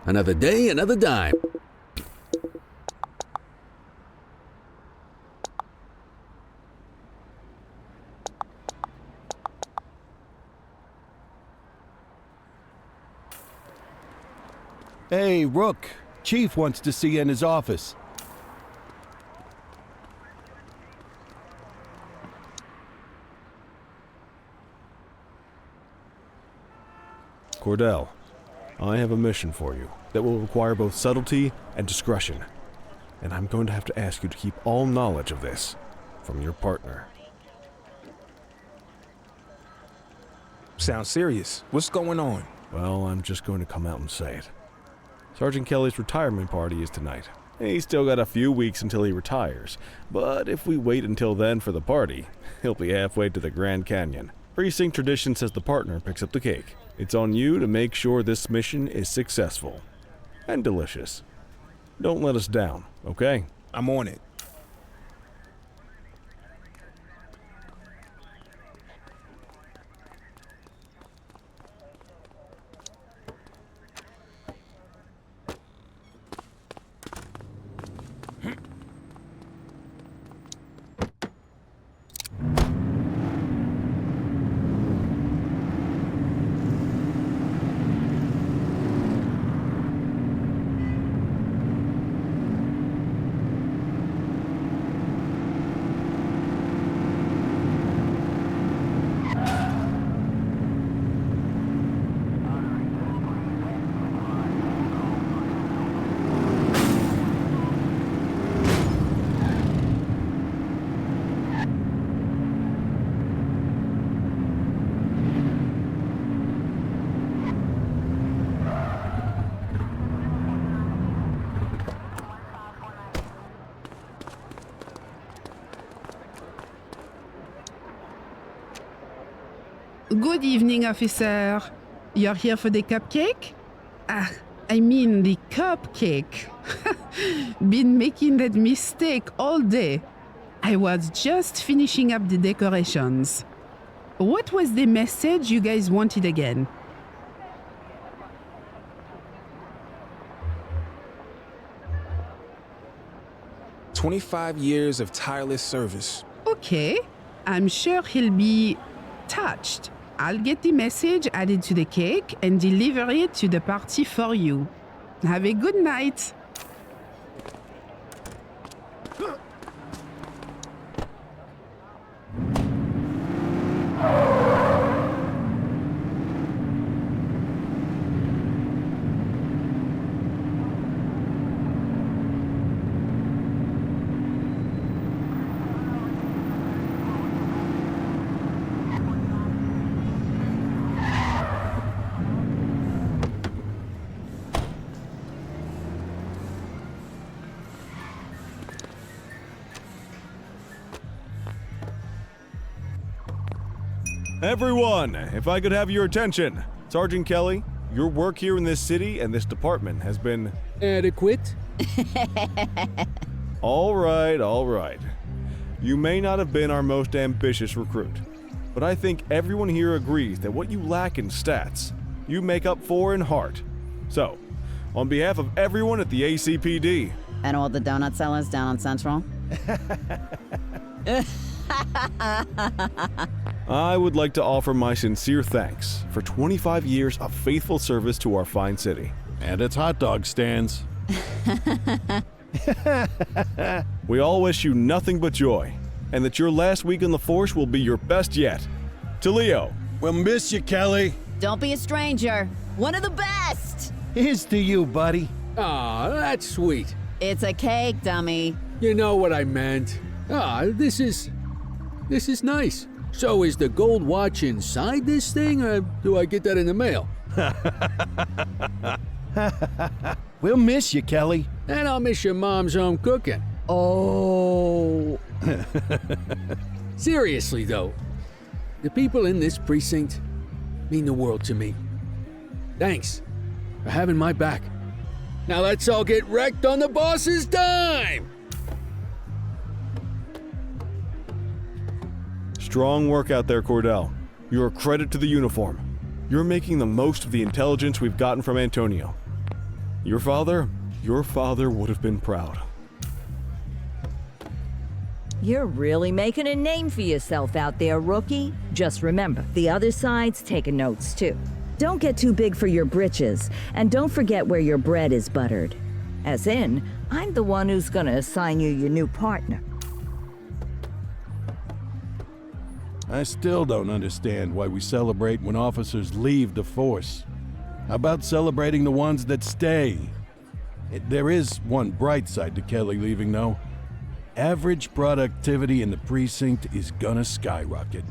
Another day, another dime. Hey, Rook. Chief wants to see you in his office. Cordell, I have a mission for you that will require both subtlety and discretion. And I'm going to have to ask you to keep all knowledge of this from your partner. Sounds serious. What's going on? Well, I'm just going to come out and say it. Sergeant Kelly's retirement party is tonight. He's still got a few weeks until he retires, but if we wait until then for the party, he'll be halfway to the Grand Canyon. Precinct tradition says the partner picks up the cake. It's on you to make sure this mission is successful and delicious. Don't let us down, okay? I'm on it. Good evening, officer. You're here for the cupcake? I mean the cupcake. Been making that mistake all day. I was just finishing up the decorations. What was the message you guys wanted again? "25 years of tireless service." Okay, I'm sure he'll be touched. I'll get the message added to the cake and deliver it to the party for you. Have a good night. Everyone, if I could have your attention. Sergeant Kelly, your work here in this city and this department has been... Adequate? All right. You may not have been our most ambitious recruit, but I think everyone here agrees that what you lack in stats, you make up for in heart. So, on behalf of everyone at the ACPD... And all the donut sellers down on Central? I would like to offer my sincere thanks for 25 years of faithful service to our fine city. And its hot dog stands. We all wish you nothing but joy, and that your last week on the force will be your best yet. To Leo. We'll miss you, Kelly. Don't be a stranger. One of the best! Here's to you, buddy. Aw, that's sweet. It's a cake, dummy. You know what I meant. This is nice. So is the gold watch inside this thing, or do I get that in the mail? We'll miss you, Kelly. And I'll miss your mom's home cooking. Oh. Seriously, though, the people in this precinct mean the world to me. Thanks for having my back. Now let's all get wrecked on the boss's dime! Strong work out there, Cordell. You're a credit to the uniform. You're making the most of the intelligence we've gotten from Antonio. Your father would have been proud. You're really making a name for yourself out there, rookie. Just remember, the other side's taking notes too. Don't get too big for your britches, and don't forget where your bread is buttered. As in, I'm the one who's gonna assign you your new partner. I still don't understand why we celebrate when officers leave the force. How about celebrating the ones that stay? There is one bright side to Kelly leaving, though. Average productivity in the precinct is gonna skyrocket.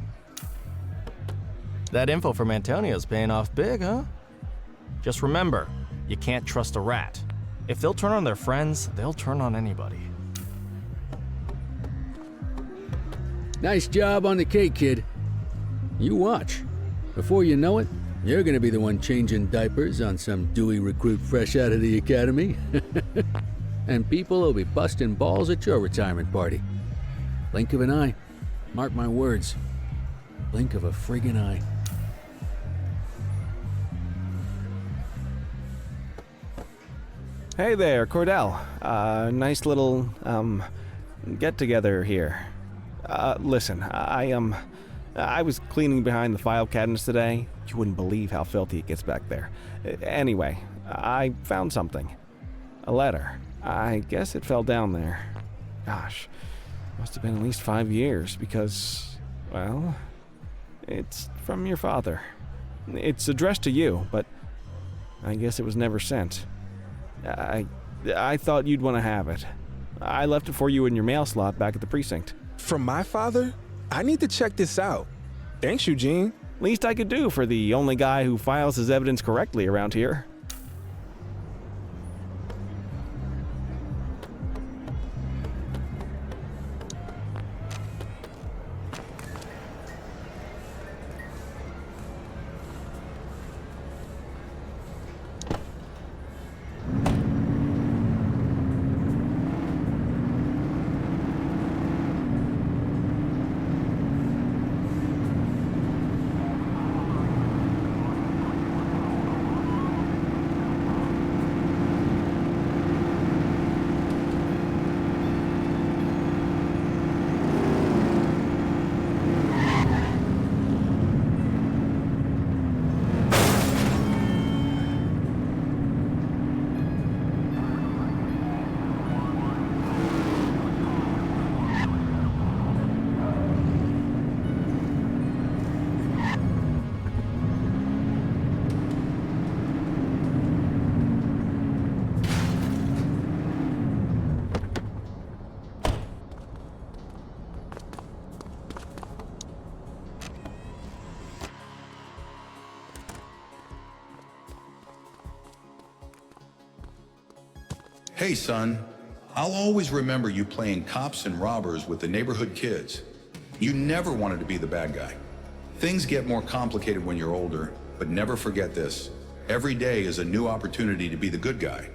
That info from Antonio's paying off big, huh? Just remember, you can't trust a rat. If they'll turn on their friends, they'll turn on anybody. Nice job on the cake, kid. You watch. Before you know it, you're gonna be the one changing diapers on some dewy recruit fresh out of the academy. And people will be busting balls at your retirement party. Blink of an eye. Mark my words. Blink of a friggin' eye. Hey there, Cordell. Nice little, get-together here. Listen, I was cleaning behind the file cabinets today. You wouldn't believe how filthy it gets back there. Anyway, I found something. A letter. I guess it fell down there. Gosh, must have been at least 5 years because, well, it's from your father. It's addressed to you, but I guess it was never sent. I thought you'd want to have it. I left it for you in your mail slot back at the precinct. From my father? I need to check this out. Thanks, Eugene. Least I could do for the only guy who files his evidence correctly around here. Hey, son, I'll always remember you playing cops and robbers with the neighborhood kids. You never wanted to be the bad guy. Things get more complicated when you're older, but never forget this. Every day is a new opportunity to be the good guy.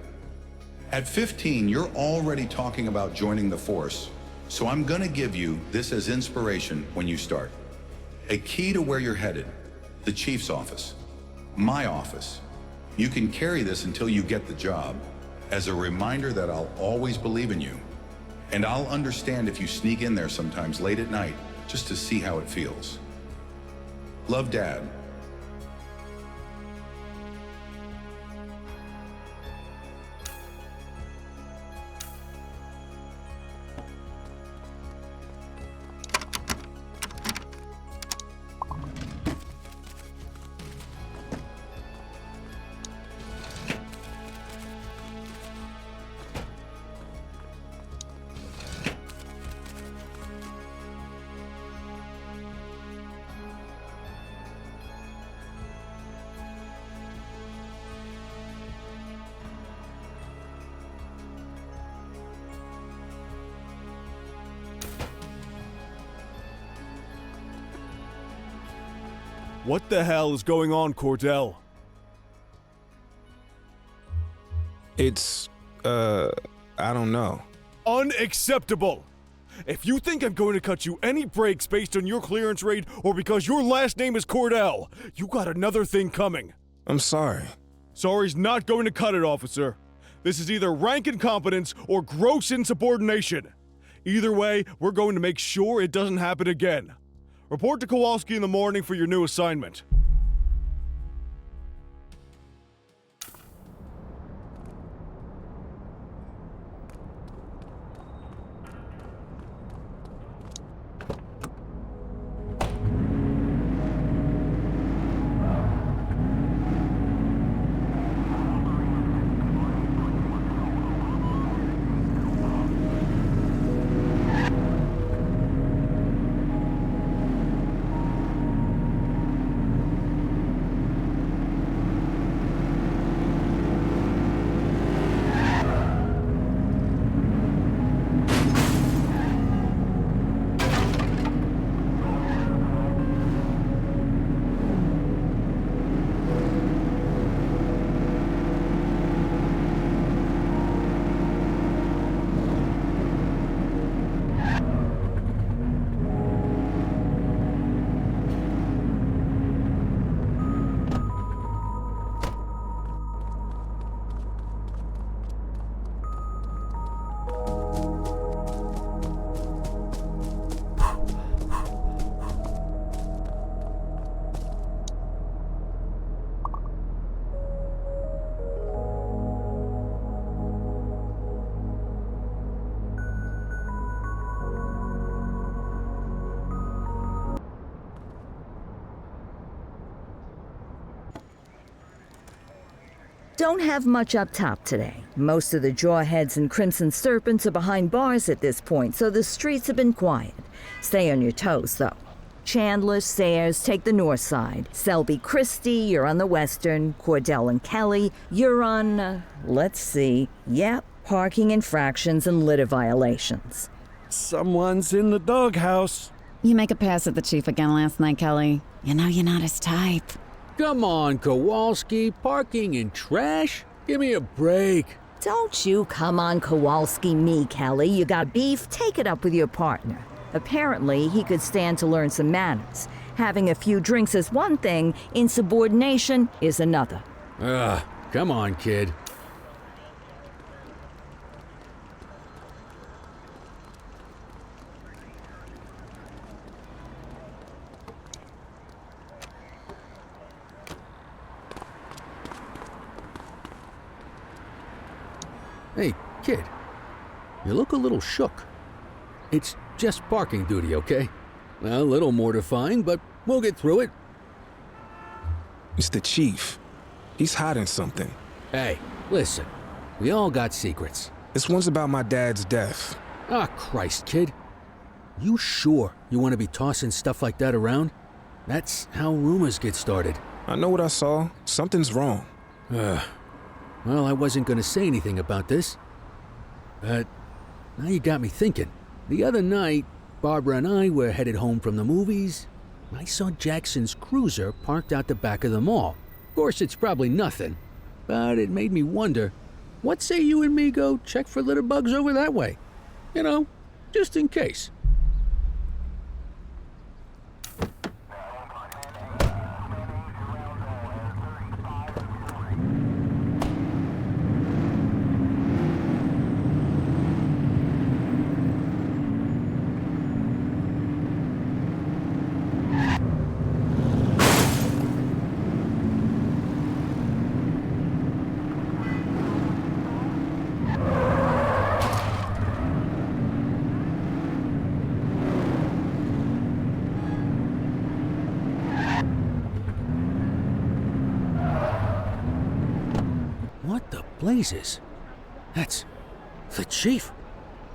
At 15, you're already talking about joining the force, so I'm gonna give you this as inspiration when you start. A key to where you're headed, the chief's office, my office. You can carry this until you get the job, as a reminder that I'll always believe in you. And I'll understand if you sneak in there sometimes late at night, just to see how it feels. Love, Dad. What the hell is going on, Cordell? It's, I don't know. Unacceptable! If you think I'm going to cut you any breaks based on your clearance rate or because your last name is Cordell, you got another thing coming. I'm sorry. Sorry's not going to cut it, officer. This is either rank incompetence or gross insubordination. Either way, we're going to make sure it doesn't happen again. Report to Kowalski in the morning for your new assignment. Don't have much up top today. Most of the Jawheads and Crimson Serpents are behind bars at this point, so the streets have been quiet. Stay on your toes, though. Chandler, Sayers, take the north side. Selby, Christie, you're on the western. Cordell and Kelly, you're on, let's see. Yep, parking infractions and litter violations. Someone's in the doghouse. You make a pass at the chief again last night, Kelly. You know you're not his type. Come on, Kowalski. Parking and trash? Give me a break. Don't you come on Kowalski me, Kelly. You got beef? Take it up with your partner. Apparently, he could stand to learn some manners. Having a few drinks is one thing, insubordination is another. Come on, kid. Hey, kid. You look a little shook. It's just parking duty, okay? A little mortifying, but we'll get through it. It's the chief. He's hiding something. Hey, listen. We all got secrets. This one's about my dad's death. Ah, Christ, kid. You sure you want to be tossing stuff like that around? That's how rumors get started. I know what I saw. Something's wrong. Well, I wasn't going to say anything about this. But now you got me thinking. The other night, Barbara and I were headed home from the movies. I saw Jackson's cruiser parked out the back of the mall. Of course, it's probably nothing, but it made me wonder, what say you and me go check for litter bugs over that way? You know, just in case. What the blazes? That's the chief.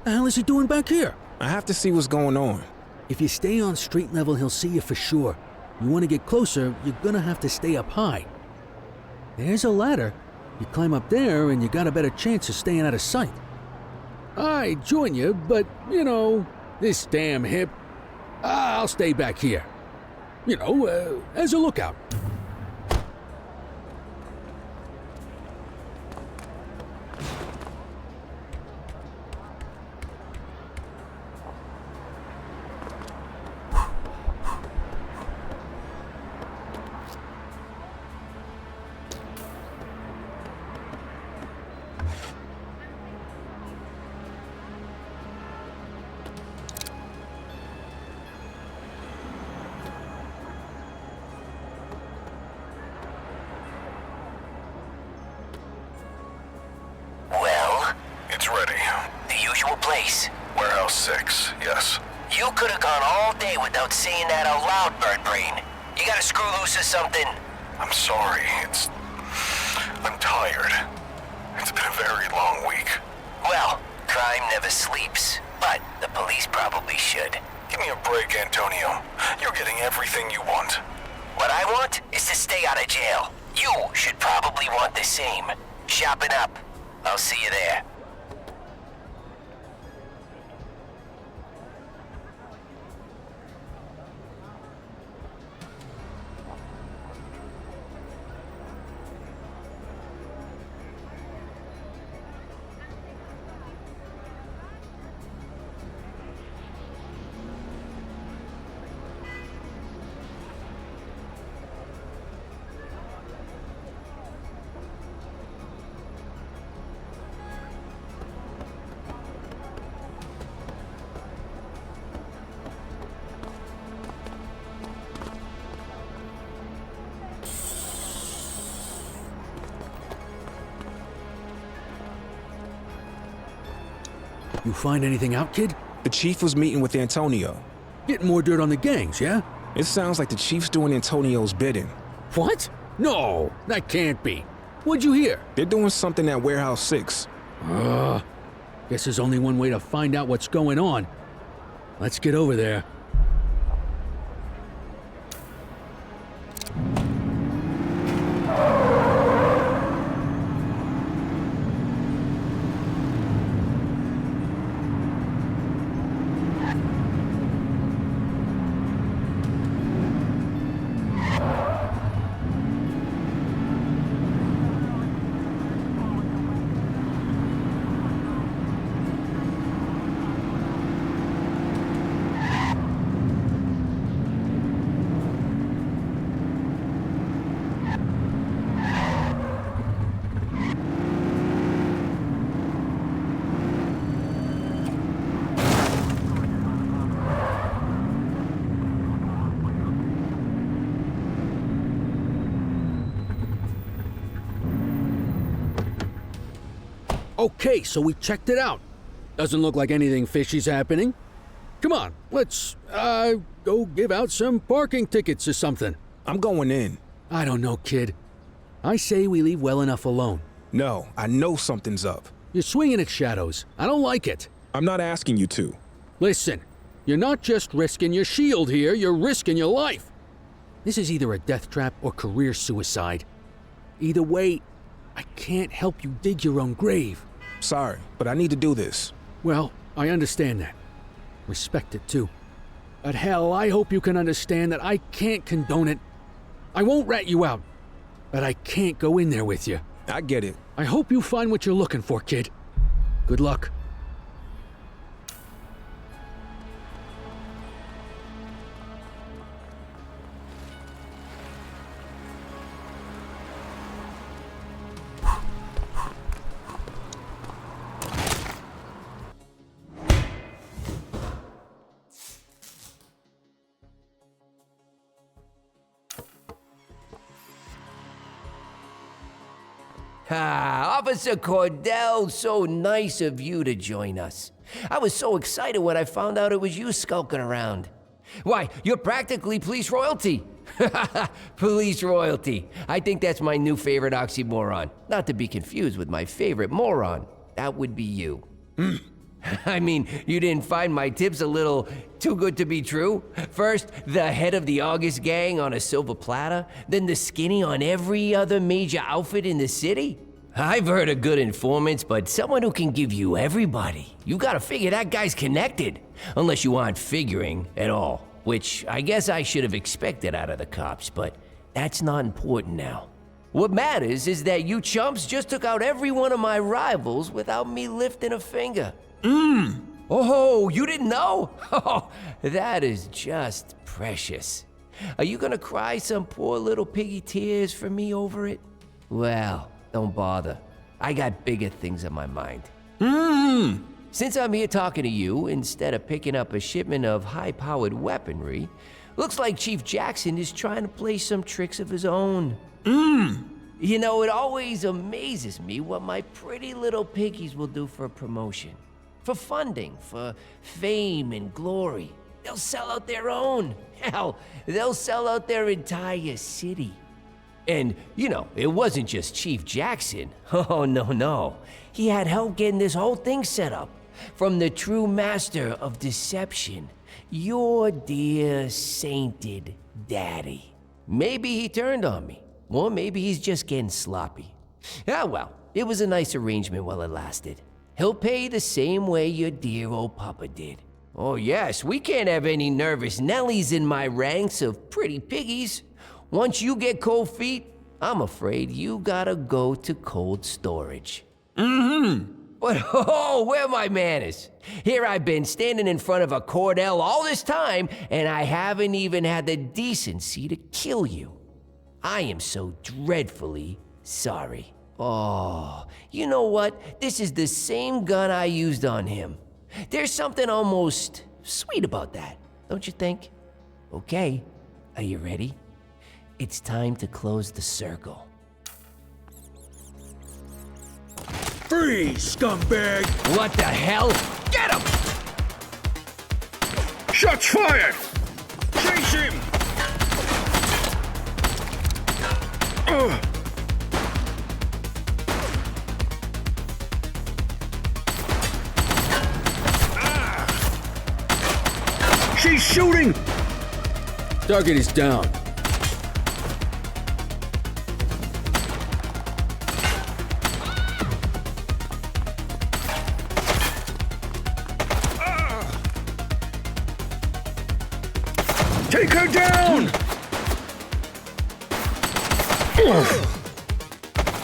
The hell is he doing back here? I have to see what's going on. If you stay on street level, he'll see you for sure. You want to get closer, you're gonna have to stay up high. There's a ladder. You climb up there and you got a better chance of staying out of sight. I'd join you, but, you know, this damn hip. I'll stay back here. You know, as a lookout. Warehouse 6, yes. You could have gone all day without saying that out loud, Bird Brain. You got a screw loose or something? I'm sorry, I'm tired. It's been a very long week. Well, crime never sleeps, but the police probably should. Give me a break, Antonio. You're getting everything you want. What I want is to stay out of jail. You should probably want the same. Sharpen up. I'll see you there. You find anything out, kid? The chief was meeting with Antonio. Getting more dirt on the gangs, yeah? It sounds like the chief's doing Antonio's bidding. What? No, that can't be. What'd you hear? They're doing something at Warehouse 6. Guess there's only one way to find out what's going on. Let's get over there. Okay, so we checked it out. Doesn't look like anything fishy's happening. Come on, let's, go give out some parking tickets or something. I'm going in. I don't know, kid. I say we leave well enough alone. No, I know something's up. You're swinging at shadows. I don't like it. I'm not asking you to. Listen, you're not just risking your shield here, you're risking your life. This is either a death trap or career suicide. Either way, I can't help you dig your own grave. Sorry, but I need to do this. Well, I understand that. Respect it too. But hell, I hope you can understand that I can't condone it. I won't rat you out, but I can't go in there with you. I get it. I hope you find what you're looking for, kid. Good luck. Ah, Officer Cordell, so nice of you to join us. I was so excited when I found out it was you skulking around. Why, you're practically police royalty. Police royalty. I think that's my new favorite oxymoron. Not to be confused with my favorite moron. That would be you. I mean, you didn't find my tips a little too good to be true? First, the head of the August gang on a silver platter, then the skinny on every other major outfit in the city? I've heard of good informants, but someone who can give you everybody. You gotta figure that guy's connected. Unless you aren't figuring at all, which I guess I should have expected out of the cops, but that's not important now. What matters is that you chumps just took out every one of my rivals without me lifting a finger. Oh, you didn't know? Oh, that is just precious. Are you gonna cry some poor little piggy tears for me over it? Well, don't bother. I got bigger things on my mind. Since I'm here talking to you, instead of picking up a shipment of high-powered weaponry, looks like Chief Jackson is trying to play some tricks of his own. You know, it always amazes me what my pretty little piggies will do for a promotion. For funding, for fame and glory. They'll sell out their own. Hell, they'll sell out their entire city. And, you know, it wasn't just Chief Jackson. Oh, no. He had help getting this whole thing set up. From the true master of deception, your dear sainted daddy. Maybe he turned on me, or maybe he's just getting sloppy. Ah, well, it was a nice arrangement while it lasted. He'll pay the same way your dear old papa did. Oh yes, we can't have any nervous Nellies in my ranks of pretty piggies. Once you get cold feet, I'm afraid you gotta go to cold storage. But oh, where are my manners? Here I've been standing in front of a Cordell all this time, and I haven't even had the decency to kill you. I am so dreadfully sorry. Oh, you know what? This is the same gun I used on him. There's something almost sweet about that, don't you think? Okay, are you ready? It's time to close the circle. Freeze, scumbag! What the hell? Get him! Shots fired! Chase him! She's shooting! Target is down. Take her down!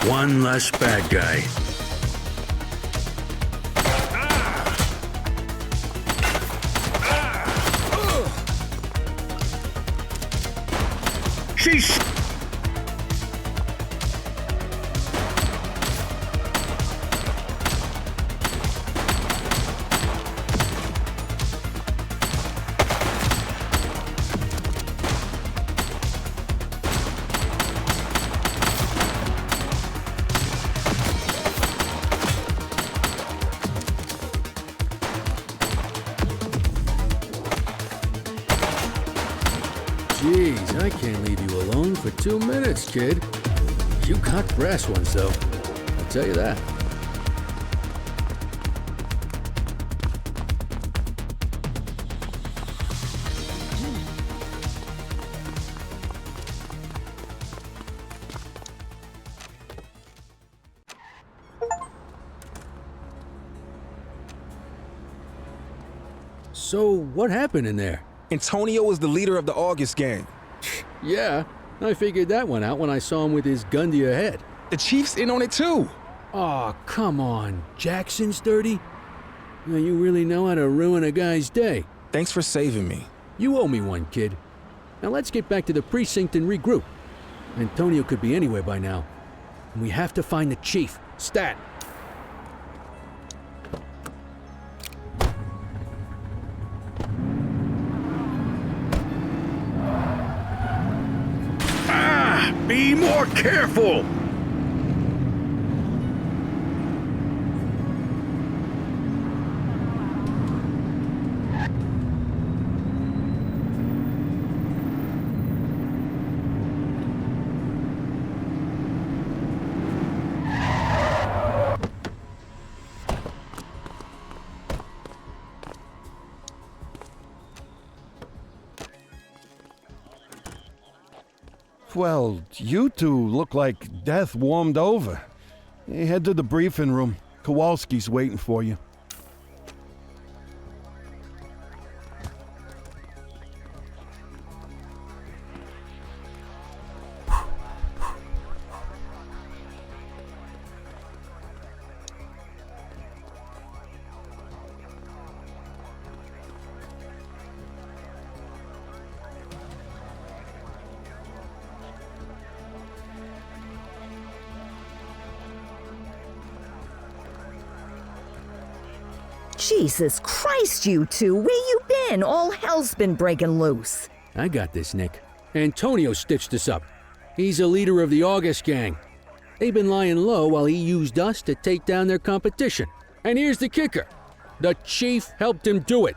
One less bad guy. She's... Jeez, I can't leave you alone for 2 minutes, kid. You got brass ones, though. I'll tell you that. So, what happened in there? Antonio was the leader of the August gang. Yeah, I figured that one out when I saw him with his gun to your head. The chief's in on it too. Aw, come on. Jackson's dirty? Now, you really know how to ruin a guy's day. Thanks for saving me. You owe me one, kid. Now let's get back to the precinct and regroup. Antonio could be anywhere by now. And we have to find the chief. Stat. Be more careful! Well, you two look like death warmed over. Hey, head to the briefing room. Kowalski's waiting for you. Jesus Christ, you two, where you been? All hell's been breaking loose. I got this, Nick. Antonio stitched us up. He's a leader of the August gang. They've been lying low while he used us to take down their competition. And here's the kicker. The chief helped him do it.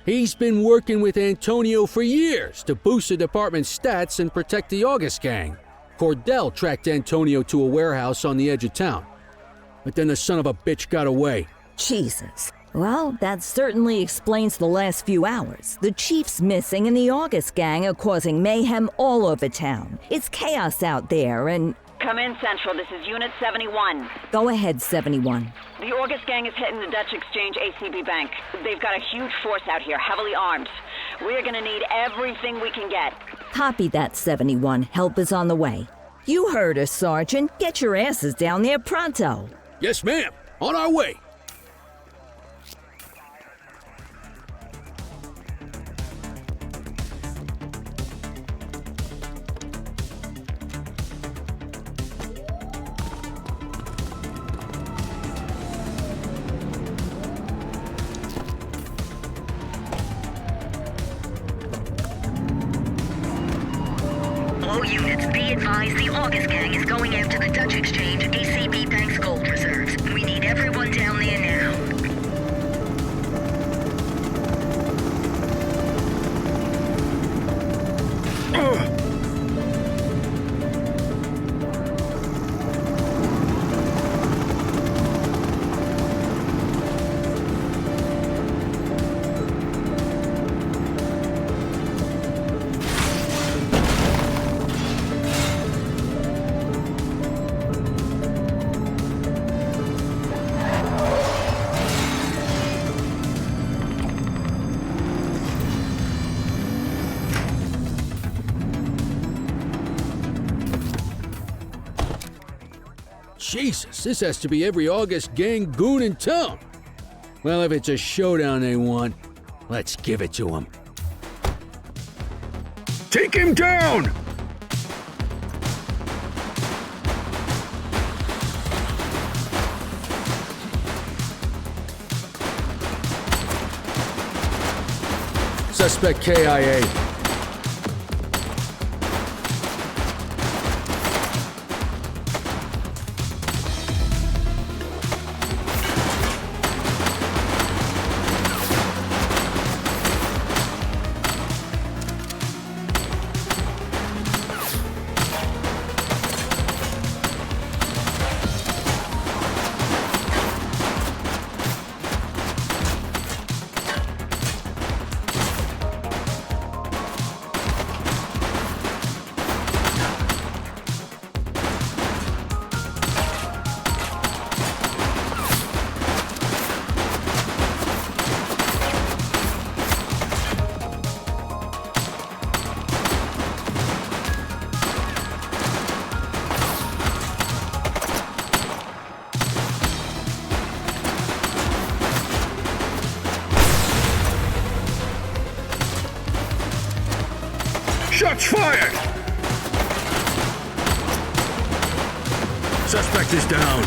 He's been working with Antonio for years to boost the department's stats and protect the August gang. Cordell tracked Antonio to a warehouse on the edge of town. But then the son of a bitch got away. Jesus. Well, that certainly explains the last few hours. The chief's missing and the August gang are causing mayhem all over town. It's chaos out there and... Come in, Central. This is Unit 71. Go ahead, 71. The August gang is hitting the Dutch Exchange ACB Bank. They've got a huge force out here, heavily armed. We're gonna need everything we can get. Copy that, 71. Help is on the way. You heard us, Sergeant. Get your asses down there pronto. Yes, ma'am. On our way. All units, be advised the August gang is going after the Dutch Exchange ACB Bank's gold reserves. We need everyone down there now. Jesus, this has to be every August gang goon in town. Well, if it's a showdown they want, let's give it to them. Take him down! Suspect KIA. Shots fired! Suspect is down.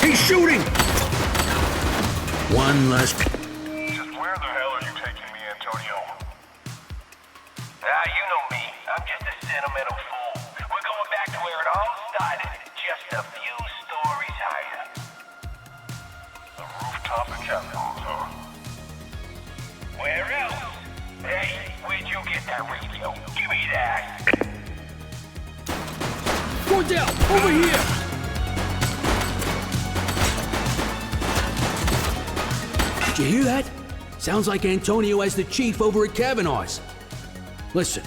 He's shooting! One less. Just where the hell are you taking me, Antonio? You know me. I'm just a sentimental fool. We're going back to where it all started, just a few stories higher. The rooftop of Capitals, huh? Where else? Hey, where'd you get that radio? Give me that! Cordell, over here! Did you hear that? Sounds like Antonio has the chief over at Kavanaugh's. Listen,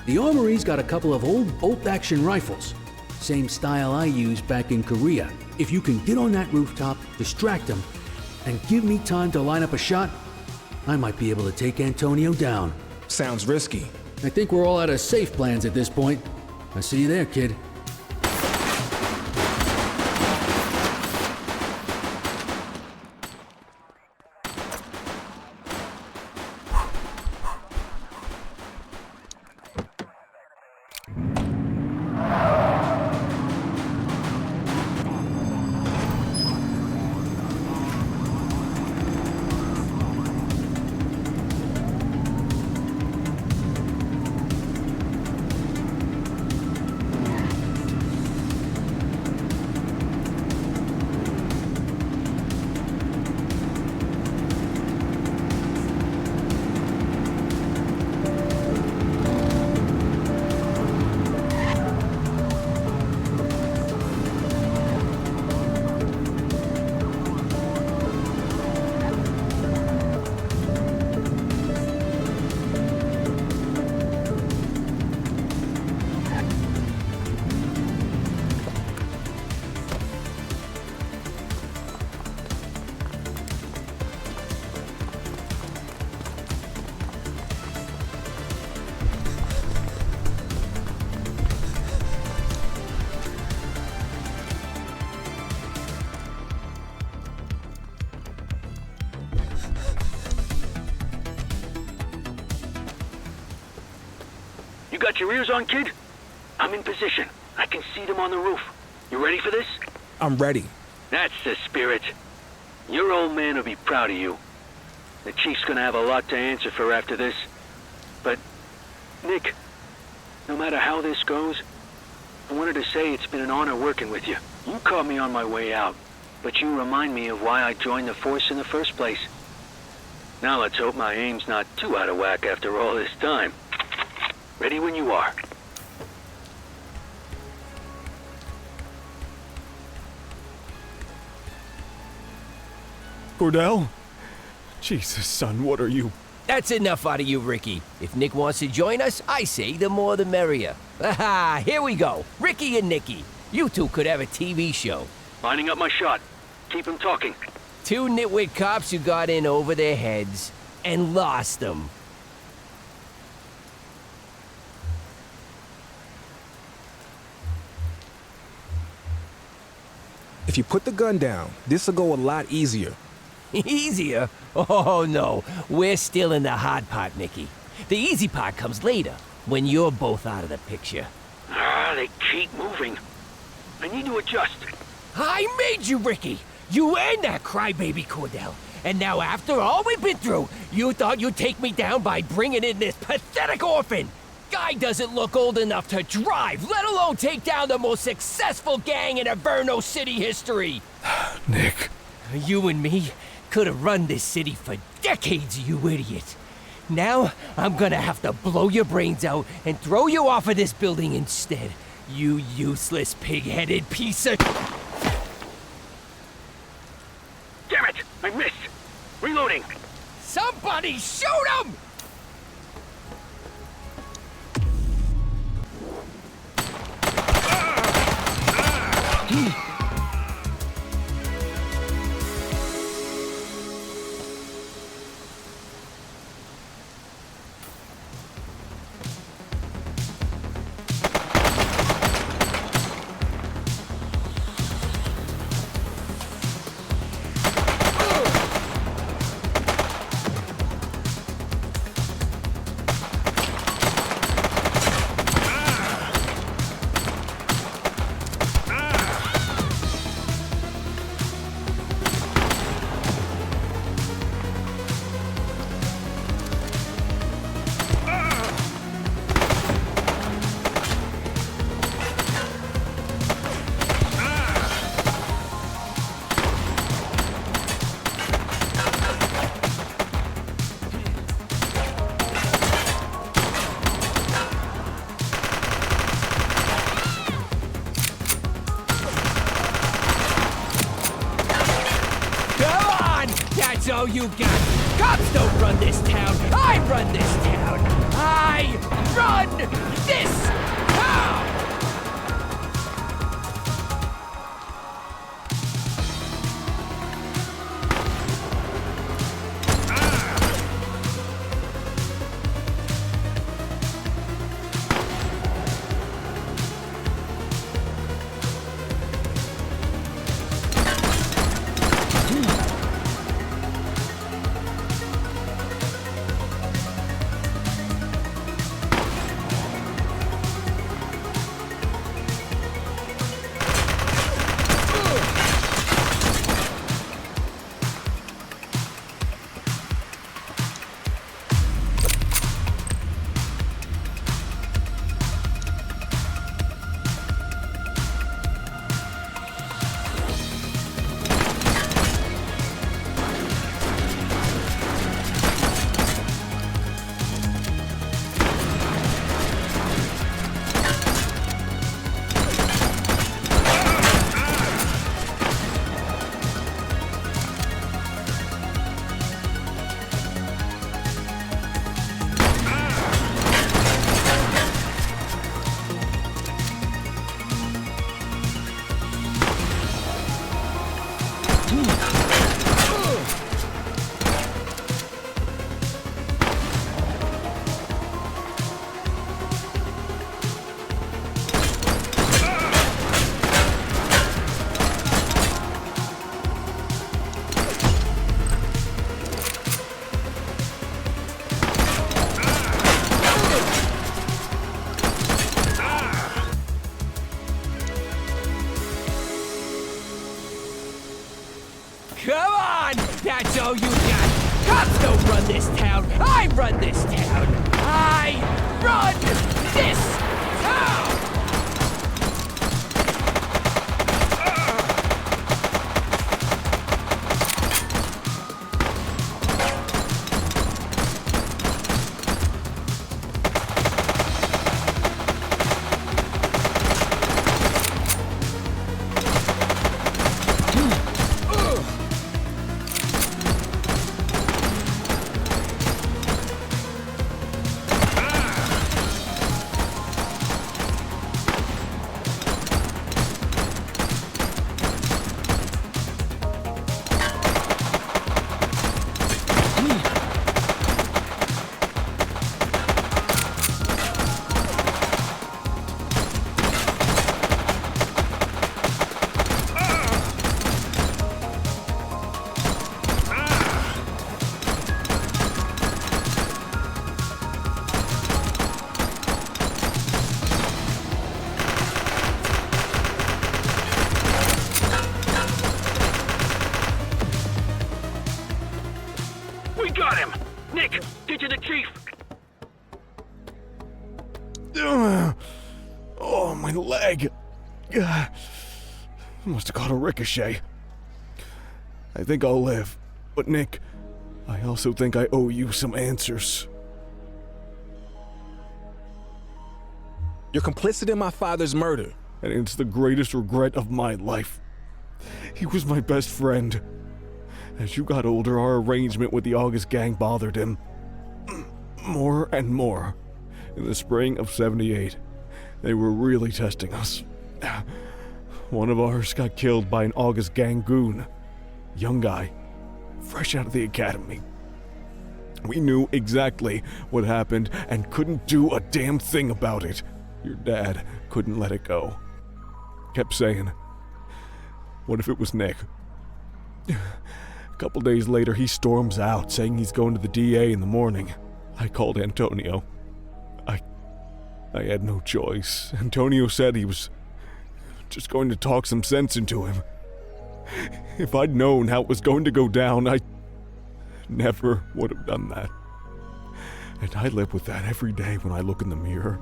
the armory's got a couple of old bolt-action rifles. Same style I used back in Korea. If you can get on that rooftop, distract them, and give me time to line up a shot, I might be able to take Antonio down. Sounds risky. I think we're all out of safe plans at this point. I'll see you there, kid. got your ears on, kid? I'm in position. I can see them on the roof. You ready for this? I'm ready. That's the spirit. Your old man will be proud of you. The chief's gonna have a lot to answer for after this. But, Nick, no matter how this goes, I wanted to say it's been an honor working with you. You caught me on my way out, but you remind me of why I joined the force in the first place. Now let's hope my aim's not too out of whack after all this time. Ready when you are. Cordell? Jesus, son, what are you? That's enough out of you, Ricky. If Nick wants to join us, I say the more the merrier. Aha, here we go. Ricky and Nicky. You two could have a TV show. Lining up my shot. Keep him talking. Two nitwit cops who got in over their heads and lost them. If you put the gun down, this'll go a lot easier. Easier? Oh, no. We're still in the hard part, Nicky. The easy part comes later, when you're both out of the picture. They keep moving. I need to adjust. I made you, Ricky. You and that crybaby Cordell. And now after all we've been through, you thought you'd take me down by bringing in this pathetic orphan. Guy doesn't look old enough to drive, let alone take down the most successful gang in Averno City history. Nick. You and me could have run this city for decades, you idiot. Now, I'm gonna have to blow your brains out and throw you off of this building instead. You useless, pig-headed piece of... Damn it! I missed! Reloading! Somebody shoot him! That's all you got. Cops don't run this town. I run this town. I run this town! That's all you got. Cops don't run this town. I run this town. I run this town. We got him! Nick, get to the chief! Oh, my leg. Must have caught a ricochet. I think I'll live. But Nick, I also think I owe you some answers. You're complicit in my father's murder. And it's the greatest regret of my life. He was my best friend. As you got older, our arrangement with the August gang bothered him. More and more. In the spring of '78, they were really testing us. One of ours got killed by an August gang goon. Young guy, fresh out of the academy. We knew exactly what happened and couldn't do a damn thing about it. Your dad couldn't let it go. Kept saying, what if it was Nick? A couple days later, he storms out, saying he's going to the DA in the morning. I called Antonio. I had no choice. Antonio said he was just going to talk some sense into him. If I'd known how it was going to go down, I never would have done that. And I live with that every day when I look in the mirror.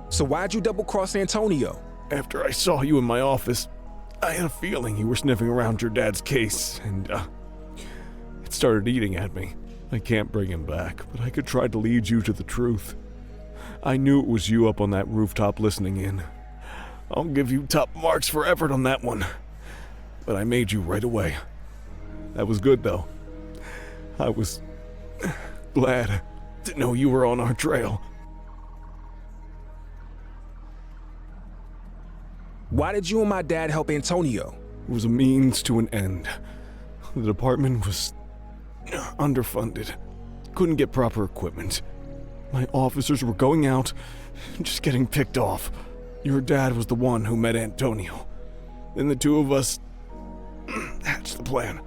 So why'd you double-cross Antonio? After I saw you in my office, I had a feeling you were sniffing around your dad's case, and it started eating at me. I can't bring him back, but I could try to lead you to the truth. I knew it was you up on that rooftop listening in. I'll give you top marks for effort on that one. But I made you right away. That was good, though. I was glad to know you were on our trail. Why did you and my dad help Antonio? It was a means to an end. The department was underfunded. Couldn't get proper equipment. My officers were going out, just getting picked off. Your dad was the one who met Antonio. Then the two of us hatched the plan.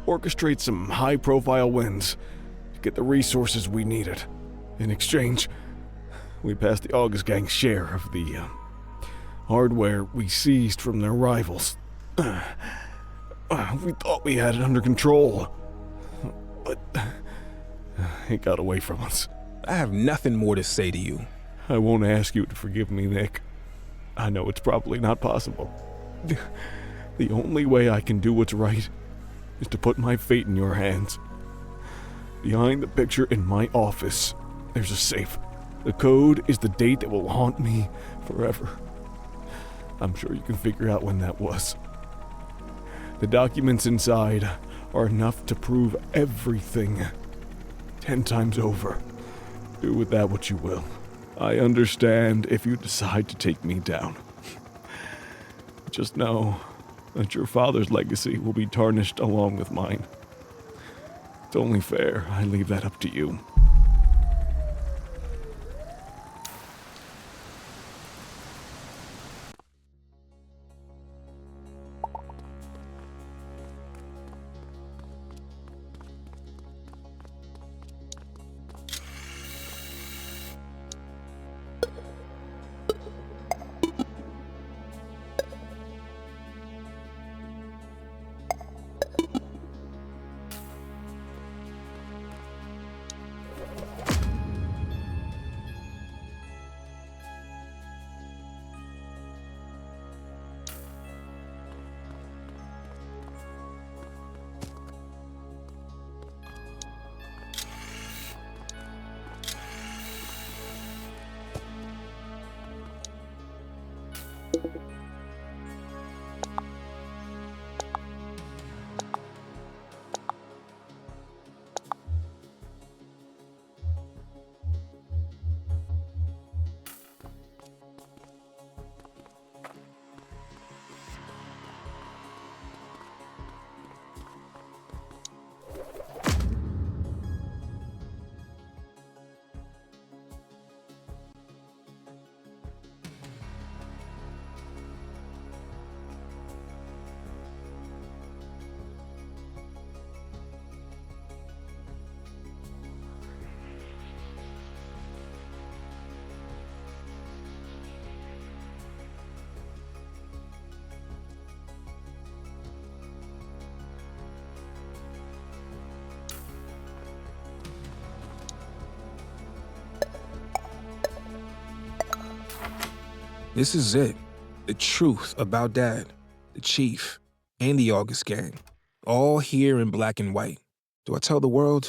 Orchestrate some high-profile wins to get the resources we needed. In exchange, we passed the August Gang's share of the hardware we seized from their rivals. We thought we had it under control, but it got away from us. I have nothing more to say to you. I won't ask you to forgive me, Nick. I know it's probably not possible. The only way I can do what's right is to put my fate in your hands. Behind the picture in my office, there's a safe. The code is the date that will haunt me forever. I'm sure you can figure out when that was. The documents inside are enough to prove everything 10 times over. Do with that what you will. I understand if you decide to take me down. Just know that your father's legacy will be tarnished along with mine. It's only fair I leave that up to you. This is it. The truth about Dad, the Chief, and the August Gang. All here in black and white. Do I tell the world,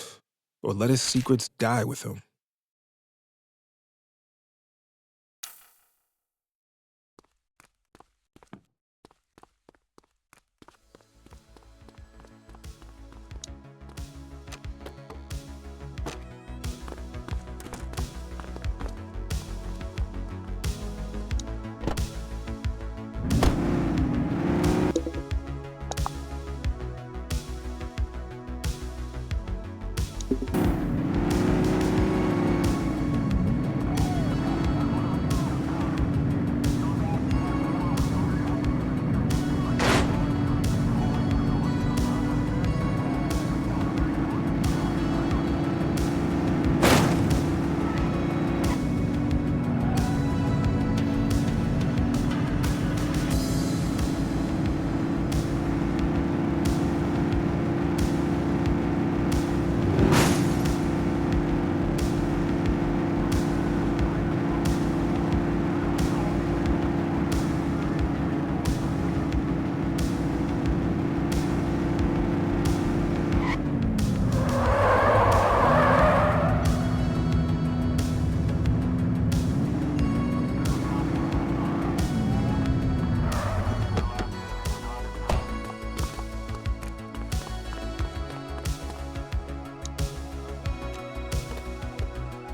or let his secrets die with him?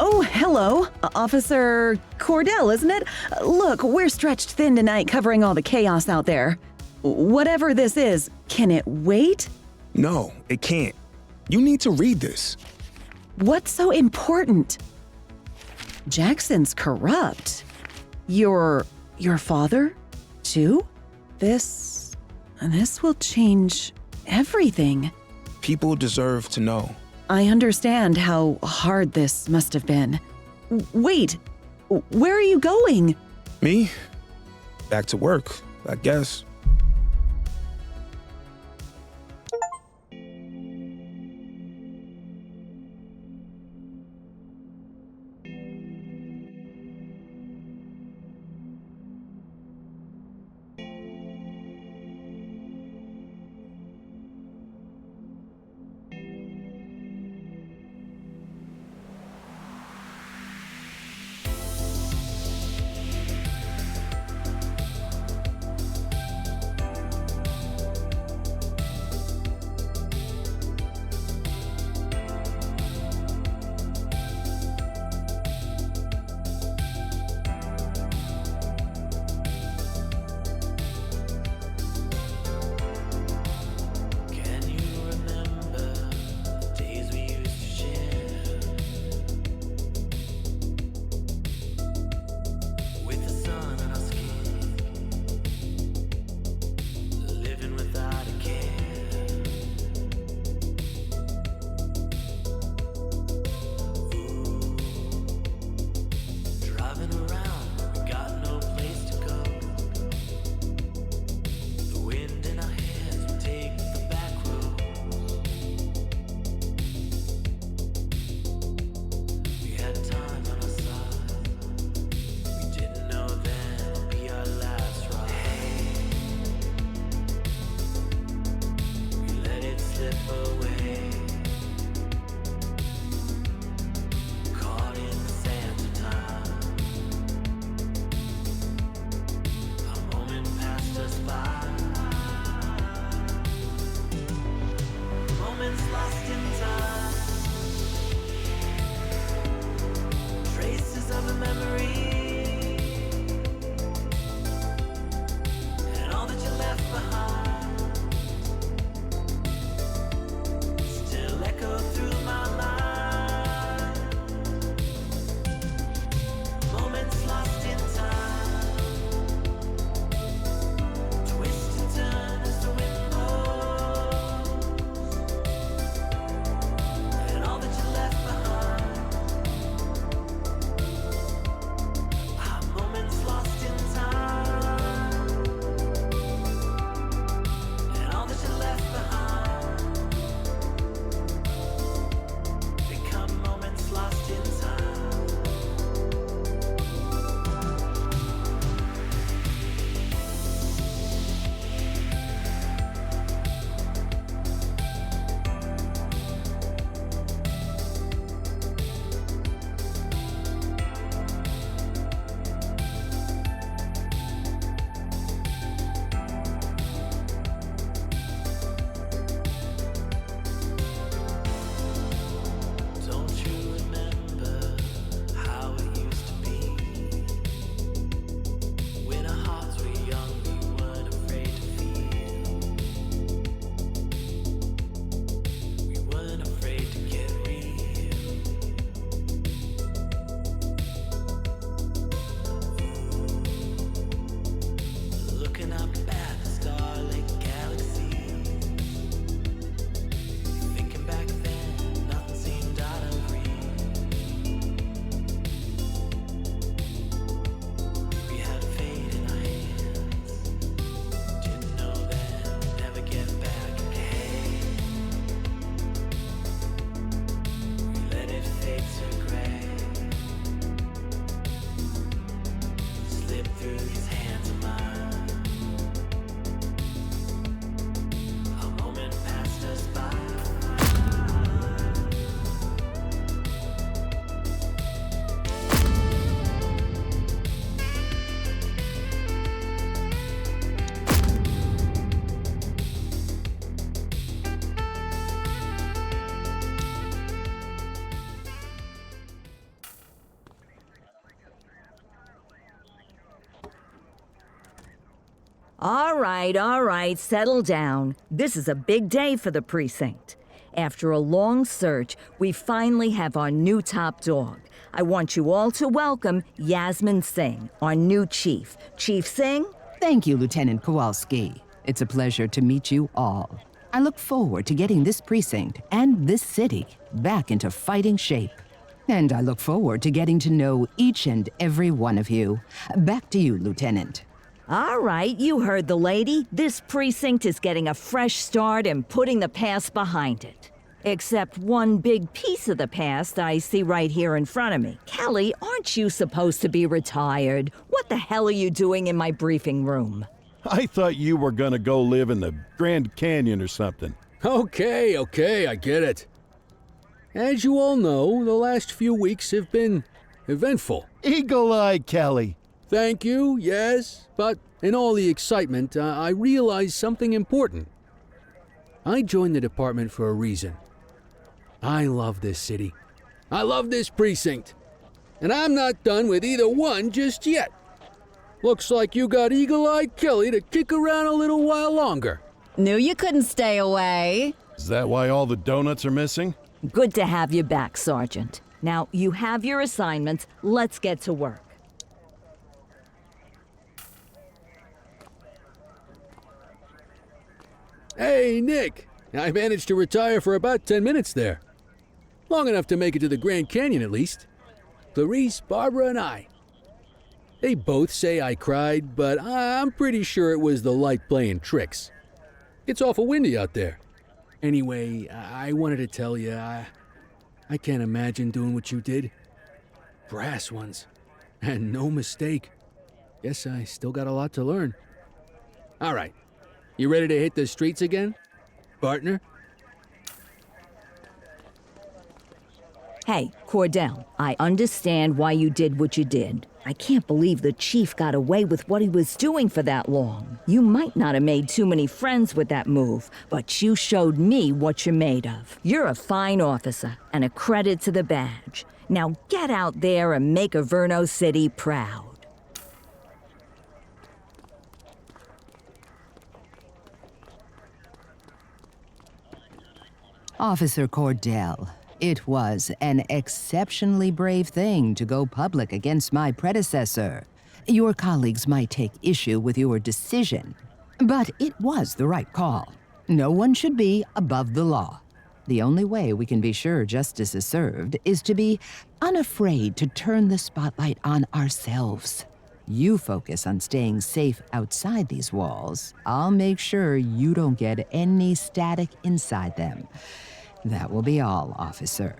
Oh, hello. Officer Cordell, isn't it? Look, we're stretched thin tonight covering all the chaos out there. Whatever this is, can it wait? No, it can't. You need to read this. What's so important? Jackson's corrupt. Your father, too? This will change everything. People deserve to know. I understand how hard this must have been. Wait, where are you going? Me? Back to work, I guess. All right, settle down. This is a big day for the precinct. After a long search, we finally have our new top dog. I want you all to welcome Yasmin Singh, our new chief. Chief Singh? Thank you, Lieutenant Kowalski. It's a pleasure to meet you all. I look forward to getting this precinct and this city back into fighting shape. And I look forward to getting to know each and every one of you. Back to you, Lieutenant. All right, you heard the lady. This precinct is getting a fresh start and putting the past behind it. Except one big piece of the past I see right here in front of me. Kelly, aren't you supposed to be retired? What the hell are you doing in my briefing room? I thought you were gonna go live in the Grand Canyon or something. Okay, I get it. As you all know, the last few weeks have been eventful. Eagle Eye Kelly. Thank you, yes, but in all the excitement, I realized something important. I joined the department for a reason. I love this city. I love this precinct. And I'm not done with either one just yet. Looks like you got Eagle Eye Kelly to kick around a little while longer. Knew you couldn't stay away. Is that why all the donuts are missing? Good to have you back, Sergeant. Now, you have your assignments. Let's get to work. Hey, Nick. I managed to retire for about 10 minutes there. Long enough to make it to the Grand Canyon, at least. Clarice, Barbara, and I. They both say I cried, but I'm pretty sure it was the light playing tricks. It's awful windy out there. Anyway, I wanted to tell you, I can't imagine doing what you did. Brass ones. And no mistake. Guess I still got a lot to learn. All right. You ready to hit the streets again, partner? Hey, Cordell, I understand why you did what you did. I can't believe the chief got away with what he was doing for that long. You might not have made too many friends with that move, but you showed me what you're made of. You're a fine officer and a credit to the badge. Now get out there and make Averno City proud. Officer Cordell, it was an exceptionally brave thing to go public against my predecessor. Your colleagues might take issue with your decision, but it was the right call. No one should be above the law. The only way we can be sure justice is served is to be unafraid to turn the spotlight on ourselves. You focus on staying safe outside these walls. I'll make sure you don't get any static inside them. That will be all, officer.